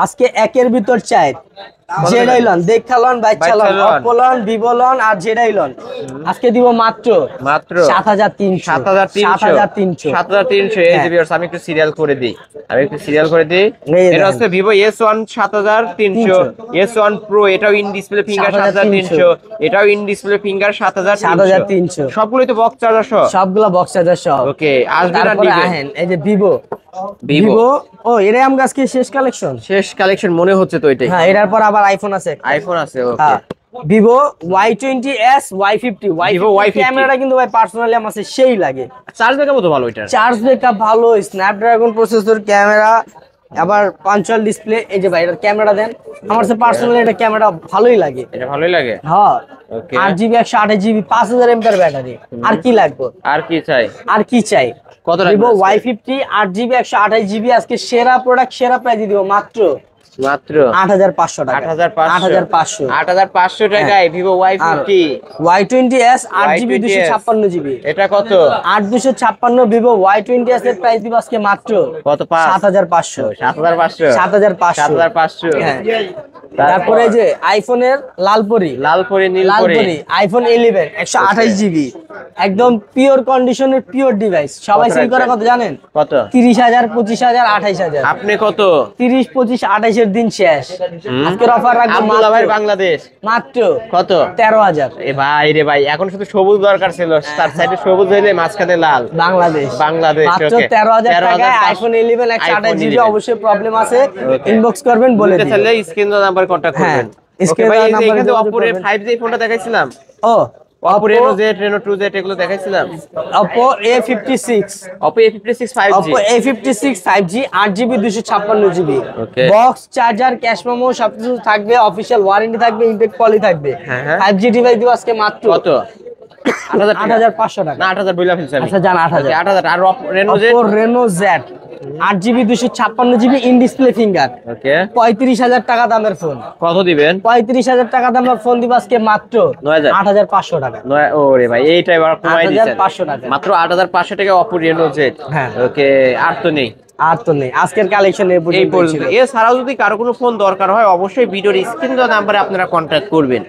আজকে একের ভিতর চাই জেডাইলন দেখালন বাইচালন বাইচালন। অপোলন ভিভোলন আর জেডাইলন আজকে দিব মাত্র 7300 7300 7300 এই যে ভিউয়ার্স আমি একটু সিরিয়াল করে দিই এই এটা দেখেন। হচ্ছে Vivo S1 7300 S1 Pro এটাও ইন ডিসপ্লে ফিঙ্গার 7300 এটাও ইন ডিসপ্লে ফিঙ্গার 7300 সবগুলোই তো বক্স চার্জার সহ। সবগুলা বক্স চার্জার সহ ওকে আসবে না তারপরে আহেন এই যে ভিভো ও এটাই আম আজকে শেষ কালেকশন শেষ কালেকশন মনে হচ্ছে তো এটাই। হ্যাঁ এটার পর আবার আইফোন আছে আইফোন আছে। ওকে হ্যাঁ Vivo Y20s Y50 Vivo Y50 ক্যামেরাটা কিন্তু ভাই পার্সোনালি আমার কাছে সেই লাগে চার্জ ব্যাকআপ তো ভালো এটা। চার্জ ব্যাকআপ ভালো স্ন্যাপড্রাগন প্রসেসর ক্যামেরা আবার পাঞ্চুয়াল ডিসপ্লে এই যে ভাই এটার ক্যামেরা দেন আমার কাছে পার্সোনালি এটা ক্যামেরা ভালোই লাগে এটা ভালোই লাগে। হ্যাঁ ওকে 8GB 128GB 5000 mAh ব্যাটারি আর কি লাগবে আর কি চাই? আর কি চাই কত রাখবেন Vivo আজকে? Y50 8GB 128GB আজকে সেরা প্রোডাক্ট সেরা প্রাইসে দিব মাত্র 8500 টাকা 8500 8500 টাকায় Vivo Y50 Y20s 8GB 256GB এটা কত? 8256 Vivo Y20s এর প্রাইস দিব আজকে মাত্র কত? 7500 7500 7500 হ্যাঁ তারপরে যে আইফোনের লালপরি নীলপরি আইফোন 11 128GB একদম পিওর কন্ডিশনের পিওর ডিভাইস সবাই কত সেল করে রাখবেন? কত জানেন কত? 30000 25000 28000 আপনি কত? 30 25 28 এর দিন শেষ আজকের অফার রাখবো আব্দুল্লাহ ভাই বাংলাদেশ মাত্র কত? 13000 এ ভাই রে ভাই এখন শুধু সবুজ দরকার ছিল, তার সাইডে সবুজ হইলে মাঝখানে লাল। বাংলাদেশ ওকে মাত্র 13000 টাকায় আইফোন 11 128GB অবশ্যই প্রবলেম আছে ইনবক্স করবেন বলে দিই তাহলে স্ক্রিন নাম্বার কন্টাক্ট করবেন। ওকে ভাই এই যে এখানে Oppo এর 5G ফোনটা দেখাইছিলাম, ও Oppo Reno Z Reno 2Z এগুলো দেখাইছিলাম। Oppo A56 Oppo A56 5G Oppo A56 5G 8GB 256GB ওকে বক্স চার্জার ক্যাশ মেমো সবকিছু থাকবে অফিশিয়াল ওয়ারেন্টি থাকবে ইনটেক পলি থাকবে হ্যাঁ, হ্যাঁ। 5G ডিভাইস দিব আজকে মাত্র কত? 8500 8500 টাকা না 8000 বইলা ফেলছি আমি। আচ্ছা জান 8000 8000 আর Reno Z Oppo Reno Z 8GB 256GB in display finger, okay 35,000 টাকা দামের ফোন। কত দিবেন? 35,000 টাকা দামের ফোন দিব আজকে মাত্র 9,000 8,500 টাকা। ওরে ভাই এইটা এবার কমাই দিয়েছেন 8,500 টাকা মাত্র 8,500 টাকা Oppo Reno Z। হ্যাঁ। ওকে আর তো নেই আর তো নেই, আজকের কালেকশন এই পর্যন্ত। এছাড়াও যদি কারো কোনো ফোন দরকার হয় অবশ্যই ভিডিওর স্ক্রিন দেওয়া নাম্বারে আপনারা কন্ট্যাক্ট করবেন।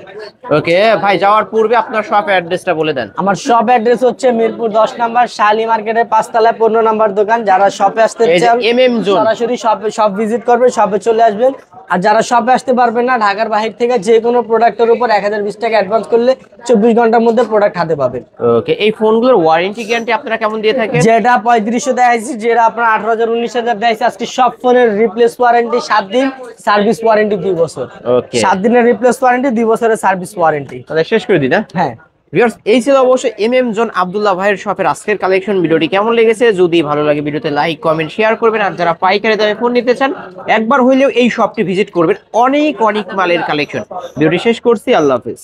ওকে ভাই, যাওয়ার পূর্বে আপনার শপ অ্যাড্রেসটা বলে দেন। আমার শপ অ্যাড্রেস হচ্ছে মিরপুর 10 নাম্বার শালি মার্কেটের 5 তলায় 15 নাম্বার দোকান। যারা শপে আসতে এই যে চান MM Zone। সরাসরি শপ ভিজিট করবেন, শপে চলে আসবেন। আর যারা শপে আসতে পারবেন না, ঢাকার বাইরে থেকে যে কোনো প্রোডাক্টের উপর 1020 টাকা অ্যাডভান্স করলে 24 ঘন্টার মধ্যে প্রোডাক্ট হাতে পাবেন। ওকে, এই ফোনগুলোর ওয়ারেন্টি গ্যারান্টি আপনারা কেমন দিয়ে থাকেন? যেটা 3500 দেখাইছি, যেটা আপনার 18,000 19,000 দেখাইছি, আজকে সব ফোনের রিপ্লেস ওয়ারেন্টি 7 দিন, সার্ভিস ওয়ারেন্টি 2 বছর। ওকে 7 দিনের রিপ্লেস ওয়ারেন্টি, 2 বছরের সার্ভিস ওয়ারেন্টি। তাহলে শেষ করে দিই না? হ্যাঁ। ভিউয়ার্স, এই ছিল অবশ্যই MM Zone আব্দুল্লাহ ভাইয়ের শপের আজকের কালেকশন। ভিডিওটি কেমন লেগেছে যদি ভালো লাগে ভিডিওতে লাইক কমেন্ট শেয়ার করবেন। আর যারা পাইকারি দামে ফোন নিতে চান একবার হইলেও এই শপটি ভিজিট করবেন, অনেক অনেক মালের কালেকশন। ভিডিওটি শেষ করছি, আল্লাহ হাফেজ।